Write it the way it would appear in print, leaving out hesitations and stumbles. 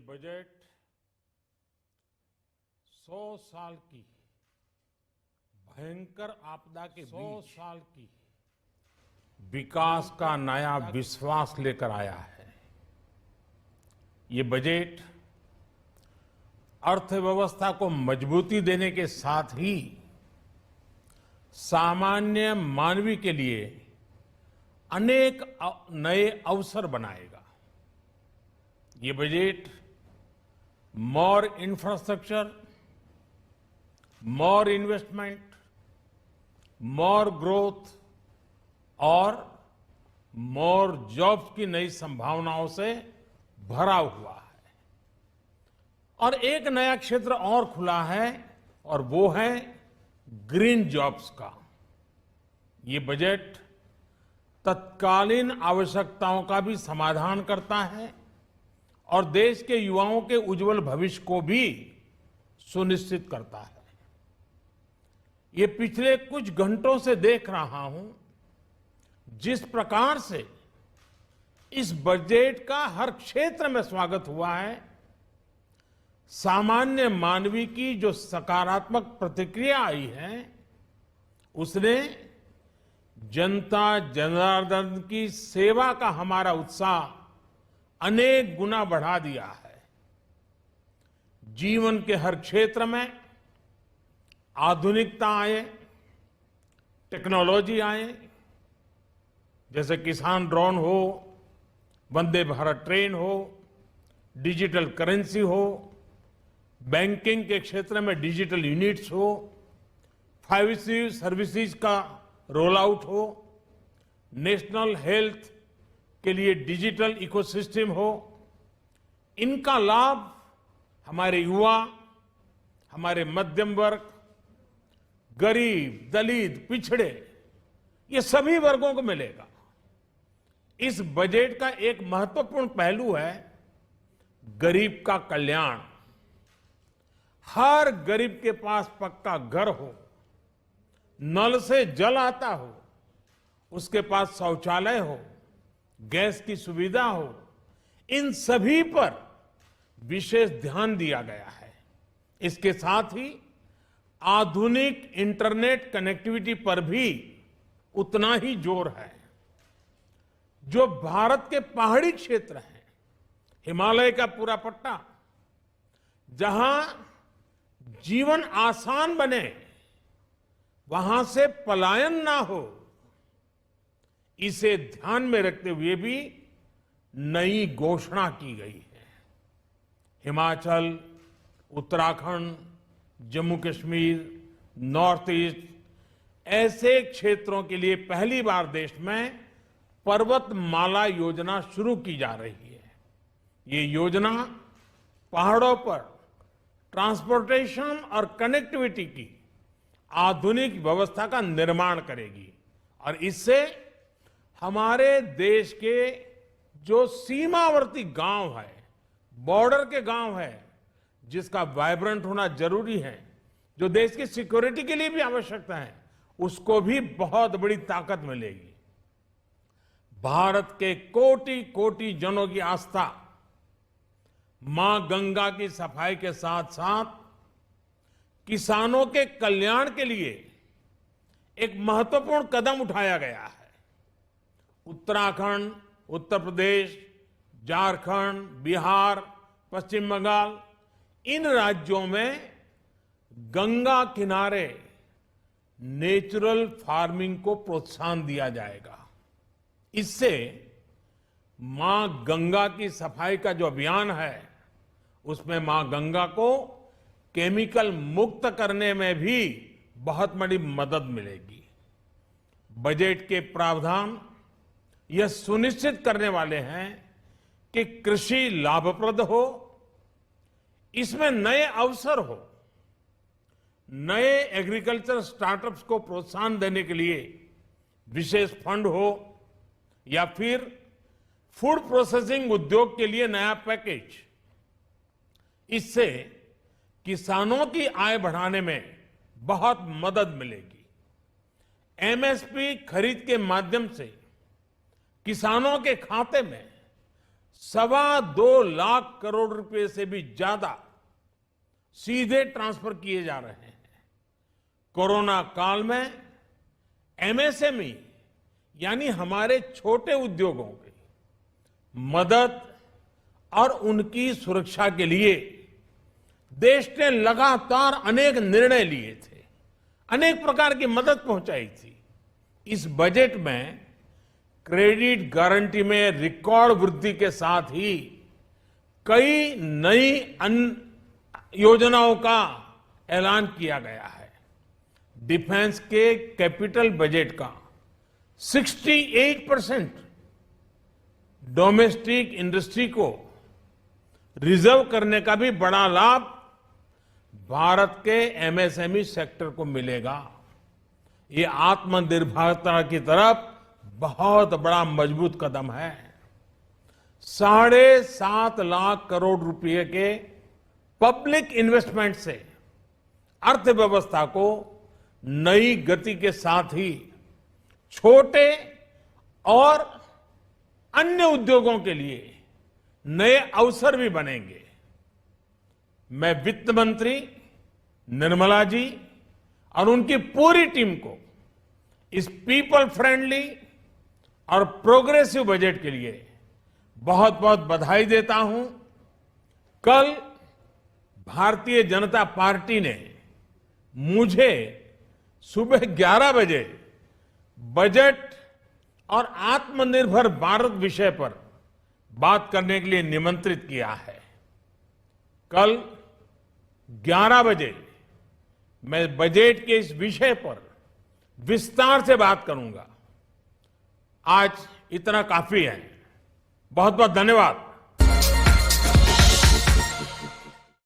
Budget 100 साल की भयंकर आपदा के 100 साल की विकास का नया विश्वास लेकर आया है। ये बजट अर्थव्यवस्था को मजबूती देने के साथ ही सामान्य मानवी के लिए अनेक नए अवसर बनाएगा। ये बजट मोर इंफ्रास्ट्रक्चर, मोर इन्वेस्टमेंट, मोर ग्रोथ और मोर जॉब्स की नई संभावनाओं से भरा हुआ है। और एक नया क्षेत्र और खुला है और वो है ग्रीन जॉब्स का। ये बजट तत्कालीन आवश्यकताओं का भी समाधान करता है और देश के युवाओं के उज्जवल भविष्य को भी सुनिश्चित करता है। ये पिछले कुछ घंटों से देख रहा हूं जिस प्रकार से इस बजट का हर क्षेत्र में स्वागत हुआ है। सामान्य मानवी की जो सकारात्मक प्रतिक्रिया आई है उसने जनता जनार्दन की सेवा का हमारा उत्साह अनेक गुना बढ़ा दिया है। जीवन के हर क्षेत्र में आधुनिकता आए, टेक्नोलॉजी आए, जैसे किसान ड्रोन हो, वंदे भारत ट्रेन हो, डिजिटल करेंसी हो, बैंकिंग के क्षेत्र में डिजिटल यूनिट्स हो, 5G सर्विसेज का रोल आउट हो, नेशनल हेल्थ के लिए डिजिटल इकोसिस्टम हो। इनका लाभ हमारे युवा, हमारे मध्यम वर्ग, गरीब, दलित, पिछड़े, ये सभी वर्गों को मिलेगा। इस बजट का एक महत्वपूर्ण पहलू है गरीब का कल्याण। हर गरीब के पास पक्का घर हो, नल से जल आता हो, उसके पास शौचालय हो, गैस की सुविधा हो, इन सभी पर विशेष ध्यान दिया गया है। इसके साथ ही आधुनिक इंटरनेट कनेक्टिविटी पर भी उतना ही जोर है। जो भारत के पहाड़ी क्षेत्र हैं, हिमालय का पूरा पट्टा, जहां जीवन आसान बने, वहां से पलायन ना हो, इसे ध्यान में रखते हुए भी नई घोषणा की गई है। हिमाचल, उत्तराखंड, जम्मू कश्मीर, नॉर्थ ईस्ट ऐसे क्षेत्रों के लिए पहली बार देश में पर्वतमाला योजना शुरू की जा रही है। ये योजना पहाड़ों पर ट्रांसपोर्टेशन और कनेक्टिविटी की आधुनिक व्यवस्था का निर्माण करेगी और इससे हमारे देश के जो सीमावर्ती गांव है, बॉर्डर के गांव है, जिसका वाइब्रेंट होना जरूरी है, जो देश की सिक्योरिटी के लिए भी आवश्यकता है, उसको भी बहुत बड़ी ताकत मिलेगी। भारत के कोटि कोटि जनों की आस्था मां गंगा की सफाई के साथ साथ किसानों के कल्याण के लिए एक महत्वपूर्ण कदम उठाया गया है। उत्तराखंड, उत्तर प्रदेश, झारखंड, बिहार, पश्चिम बंगाल, इन राज्यों में गंगा किनारे नेचुरल फार्मिंग को प्रोत्साहन दिया जाएगा। इससे मां गंगा की सफाई का जो अभियान है, उसमें मां गंगा को केमिकल मुक्त करने में भी बहुत बड़ी मदद मिलेगी। बजट के प्रावधान यह सुनिश्चित करने वाले हैं कि कृषि लाभप्रद हो, इसमें नए अवसर हो, नए एग्रीकल्चर स्टार्टअप्स को प्रोत्साहन देने के लिए विशेष फंड हो या फिर फूड प्रोसेसिंग उद्योग के लिए नया पैकेज। इससे किसानों की आय बढ़ाने में बहुत मदद मिलेगी। एमएसपी खरीद के माध्यम से किसानों के खाते में 2.25 करोड़ रुपए से भी ज्यादा सीधे ट्रांसफर किए जा रहे हैं। कोरोना काल में एमएसएमई यानी हमारे छोटे उद्योगों की मदद और उनकी सुरक्षा के लिए देश ने लगातार अनेक निर्णय लिए थे, अनेक प्रकार की मदद पहुंचाई थी। इस बजट में क्रेडिट गारंटी में रिकॉर्ड वृद्धि के साथ ही कई नई योजनाओं का ऐलान किया गया है। डिफेंस के कैपिटल बजट का 68% डोमेस्टिक इंडस्ट्री को रिजर्व करने का भी बड़ा लाभ भारत के एमएसएमई सेक्टर को मिलेगा। ये आत्मनिर्भरता की तरफ बहुत बड़ा मजबूत कदम है। 7.5 लाख करोड़ रुपए के पब्लिक इन्वेस्टमेंट से अर्थव्यवस्था को नई गति के साथ ही छोटे और अन्य उद्योगों के लिए नए अवसर भी बनेंगे। मैं वित्त मंत्री निर्मला जी और उनकी पूरी टीम को इस पीपल फ्रेंडली और प्रोग्रेसिव बजट के लिए बहुत बहुत बधाई देता हूं। कल भारतीय जनता पार्टी ने मुझे सुबह 11 बजे बजट और आत्मनिर्भर भारत विषय पर बात करने के लिए निमंत्रित किया है। कल 11 बजे मैं बजट के इस विषय पर विस्तार से बात करूंगा। आज इतना काफी है। बहुत बहुत धन्यवाद।